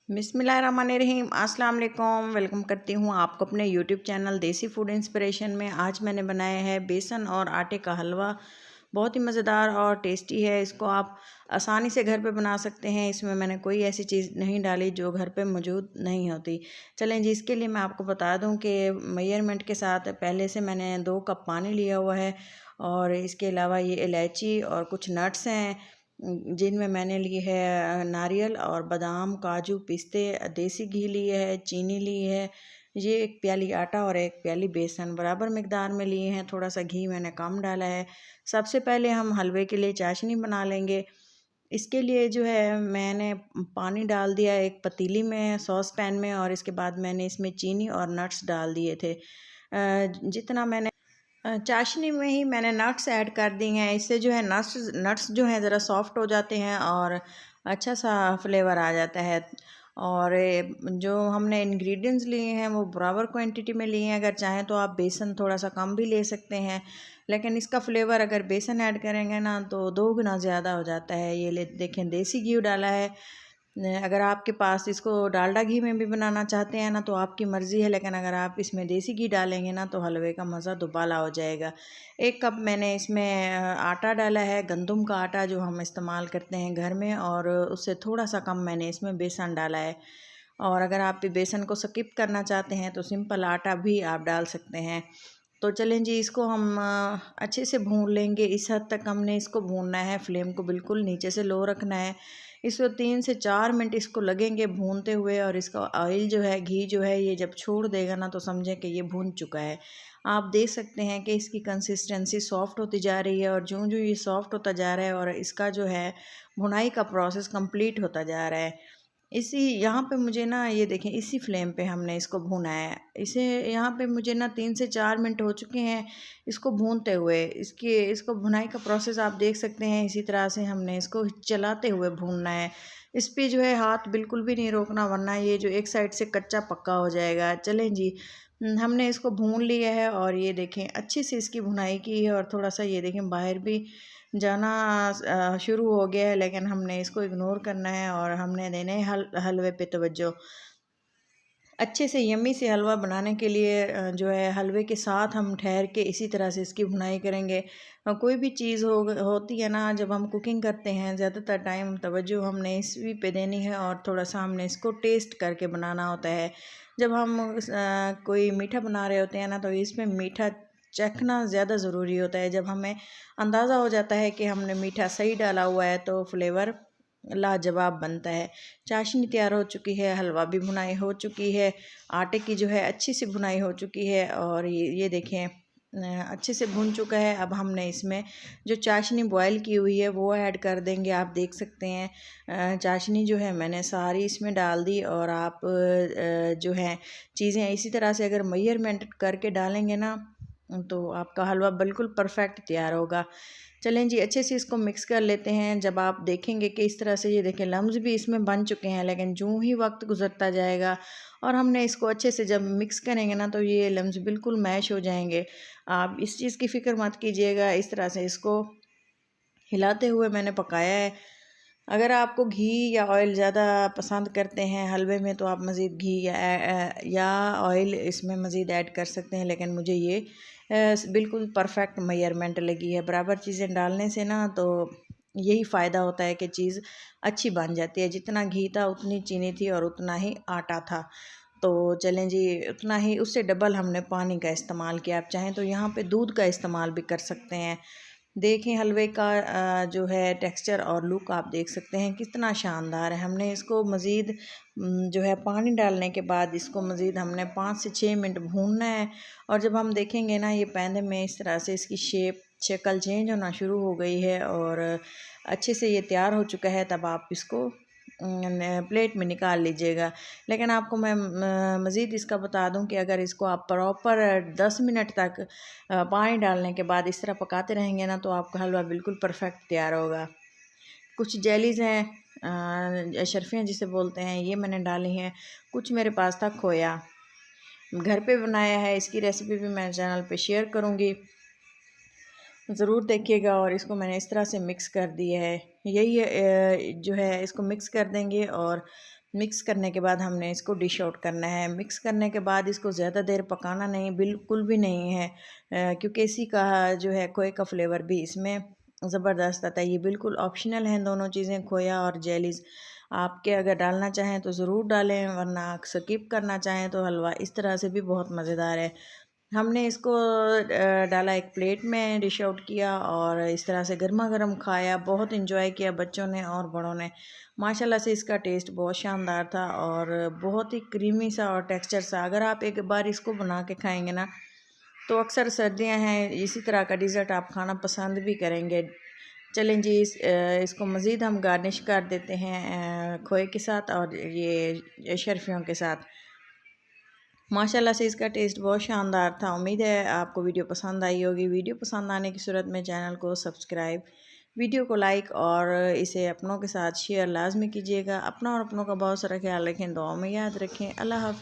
बिस्मिल्लाहिर्रहमानिर्रहीम अस्सलाम वालेकुम। वेलकम करती हूँ आपको अपने यूट्यूब चैनल देसी फूड इंस्पिरेशन में। आज मैंने बनाया है बेसन और आटे का हलवा। बहुत ही मज़ेदार और टेस्टी है। इसको आप आसानी से घर पे बना सकते हैं। इसमें मैंने कोई ऐसी चीज़ नहीं डाली जो घर पे मौजूद नहीं होती। चलें जी, इसके लिए मैं आपको बता दूँ कि मेजरमेंट के साथ पहले से मैंने 2 कप पानी लिया हुआ है और इसके अलावा ये इलायची और कुछ नट्स हैं जिनमें मैंने ली है नारियल और बादाम, काजू, पिस्ते, देसी घी लिए है, चीनी ली है। ये 1 प्याली आटा और 1 प्याली बेसन बराबर मिकदार में लिए हैं। थोड़ा सा घी मैंने कम डाला है। सबसे पहले हम हलवे के लिए चाशनी बना लेंगे। इसके लिए जो है मैंने पानी डाल दिया एक पतीली में, सॉस पैन में, और इसके बाद मैंने इसमें चीनी और नट्स डाल दिए थे। जितना मैंने चाशनी में ही मैंने नट्स ऐड कर दी हैं। इससे जो है नट्स नट्स जो हैं ज़रा सॉफ्ट हो जाते हैं और अच्छा सा फ्लेवर आ जाता है। और जो हमने इंग्रेडिएंट्स लिए हैं वो बराबर क्वांटिटी में लिए हैं। अगर चाहें तो आप बेसन थोड़ा सा कम भी ले सकते हैं, लेकिन इसका फ्लेवर अगर बेसन ऐड करेंगे ना तो 2 गुना ज़्यादा हो जाता है। ये ले देखें, देसी घी डाला है। अगर आपके पास इसको डालडा घी में भी बनाना चाहते हैं ना तो आपकी मर्ज़ी है, लेकिन अगर आप इसमें देसी घी डालेंगे ना तो हलवे का मज़ा दुबाला हो जाएगा। 1 कप मैंने इसमें आटा डाला है, गंदम का आटा जो हम इस्तेमाल करते हैं घर में, और उससे थोड़ा सा कम मैंने इसमें बेसन डाला है। और अगर आप बेसन को स्किप करना चाहते हैं तो सिंपल आटा भी आप डाल सकते हैं। तो चलें जी, इसको हम अच्छे से भून लेंगे। इस हद तक हमने इसको भूनना है। फ्लेम को बिल्कुल नीचे से लो रखना है। इसको 3 से 4 मिनट इसको लगेंगे भूनते हुए, और इसका ऑयल जो है, घी जो है, ये जब छोड़ देगा ना तो समझें कि ये भून चुका है। आप देख सकते हैं कि इसकी कंसिस्टेंसी सॉफ्ट होती जा रही है, और जो ये सॉफ्ट होता जा रहा है और इसका जो है भुनाई का प्रोसेस कंप्लीट होता जा रहा है। इसी यहाँ पे मुझे ना, ये देखें, इसी फ्लेम पे हमने इसको भूना है। इसे यहाँ पे मुझे ना 3 से 4 मिनट हो चुके हैं इसको भूनते हुए। इसको भुनाई का प्रोसेस आप देख सकते हैं। इसी तरह से हमने इसको चलाते हुए भूनना है। इस पे जो है हाथ बिल्कुल भी नहीं रोकना, वरना ये जो एक साइड से कच्चा पक्का हो जाएगा। चलें जी, हमने इसको भून लिया है और ये देखें अच्छे से इसकी भुनाई की है, और थोड़ा सा ये देखें बाहर भी जाना शुरू हो गया है, लेकिन हमने इसको इग्नोर करना है और हमने देना है हलवे पे तवज्जो। अच्छे से यम्मी से हलवा बनाने के लिए जो है हलवे के साथ हम ठहर के इसी तरह से इसकी भुनाई करेंगे। कोई भी चीज़ होती है ना, जब हम कुकिंग करते हैं ज़्यादातर टाइम तवज्जो हमने इसी पे देनी है, और थोड़ा सा हमने इसको टेस्ट करके बनाना होता है। जब हम कोई मीठा बना रहे होते हैं ना तो इसमें मीठा चखना ज़्यादा ज़रूरी होता है। जब हमें अंदाज़ा हो जाता है कि हमने मीठा सही डाला हुआ है तो फ्लेवर लाजवाब बनता है। चाशनी तैयार हो चुकी है, हलवा भी भुनाई हो चुकी है, आटे की जो है अच्छी सी भुनाई हो चुकी है, और ये देखें अच्छे से भुन चुका है। अब हमने इसमें जो चाशनी बॉयल की हुई है वो ऐड कर देंगे। आप देख सकते हैं चाशनी जो है मैंने सारी इसमें डाल दी, और आप जो है चीज़ें इसी तरह से अगर मेजरमेंट करके डालेंगे ना तो आपका हलवा बिल्कुल परफेक्ट तैयार होगा। चलें जी, अच्छे से इसको मिक्स कर लेते हैं। जब आप देखेंगे कि इस तरह से, ये देखें लम्स भी इसमें बन चुके हैं, लेकिन जो ही वक्त गुजरता जाएगा और हमने इसको अच्छे से जब मिक्स करेंगे ना तो ये लम्स बिल्कुल मैश हो जाएंगे। आप इस चीज़ की फ़िक्र मत कीजिएगा। इस तरह से इसको हिलाते हुए मैंने पकाया है। अगर आपको घी या ऑयल ज़्यादा पसंद करते हैं हलवे में तो आप मज़ीद घी या ऑयल इसमें मज़ीद ऐड कर सकते हैं, लेकिन मुझे ये बिल्कुल परफेक्ट मेजरमेंट लगी है। बराबर चीज़ें डालने से ना तो यही फ़ायदा होता है कि चीज़ अच्छी बन जाती है। जितना घी था उतनी चीनी थी और उतना ही आटा था। तो चलें जी, उतना ही, उससे डबल हमने पानी का इस्तेमाल किया। आप चाहें तो यहाँ पे दूध का इस्तेमाल भी कर सकते हैं। देखें हलवे का जो है टेक्सचर और लुक आप देख सकते हैं कितना शानदार है। हमने इसको मज़ीद जो है पानी डालने के बाद इसको मज़ीद हमने 5 से 6 मिनट भूनना है, और जब हम देखेंगे ना ये पैंदे में इस तरह से इसकी शक्ल चेंज होना शुरू हो गई है और अच्छे से ये तैयार हो चुका है, तब आप इसको प्लेट में निकाल लीजिएगा। लेकिन आपको मैं मज़ीद इसका बता दूं कि अगर इसको आप प्रॉपर 10 मिनट तक पानी डालने के बाद इस तरह पकाते रहेंगे ना तो आपका हलवा बिल्कुल परफेक्ट तैयार होगा। कुछ जेलीज़ हैं, अशरफियाँ जिसे बोलते हैं, ये मैंने डाली हैं। कुछ मेरे पास था खोया, घर पे बनाया है। इसकी रेसिपी भी मैं चैनल पे शेयर करूँगी, ज़रूर देखिएगा। और इसको मैंने इस तरह से मिक्स कर दिया है। यही जो है इसको मिक्स कर देंगे और मिक्स करने के बाद हमने इसको डिश आउट करना है। मिक्स करने के बाद इसको ज़्यादा देर पकाना नहीं, बिल्कुल भी नहीं है, क्योंकि इसी का जो है खोए का फ्लेवर भी इसमें ज़बरदस्त आता है। ये बिल्कुल ऑप्शनल हैं दोनों चीज़ें, खोया और जेलीज़। आपके अगर डालना चाहें तो ज़रूर डालें, वरना स्किप करना चाहें तो हलवा इस तरह से भी बहुत मज़ेदार है। हमने इसको डाला एक प्लेट में, डिश आउट किया और इस तरह से गर्मा गर्म खाया। बहुत इन्जॉय किया बच्चों ने और बड़ों ने। माशाल्लाह से इसका टेस्ट बहुत शानदार था और बहुत ही क्रीमी सा और टेक्सचर सा। अगर आप एक बार इसको बना के खाएंगे ना, तो अक्सर सर्दियां हैं, इसी तरह का डिज़र्ट आप खाना पसंद भी करेंगे। चलें जी, इसको मज़ीद हम गार्निश कर देते हैं खोए के साथ और ये शर्फियों के साथ। माशाल्लाह से इसका टेस्ट बहुत शानदार था। उम्मीद है आपको वीडियो पसंद आई होगी। वीडियो पसंद आने की सूरत में चैनल को सब्सक्राइब, वीडियो को लाइक और इसे अपनों के साथ शेयर लाजमी कीजिएगा। अपना और अपनों का बहुत सारा ख्याल रखें, दुआ में याद रखें। अल्लाह हाफ़िज़।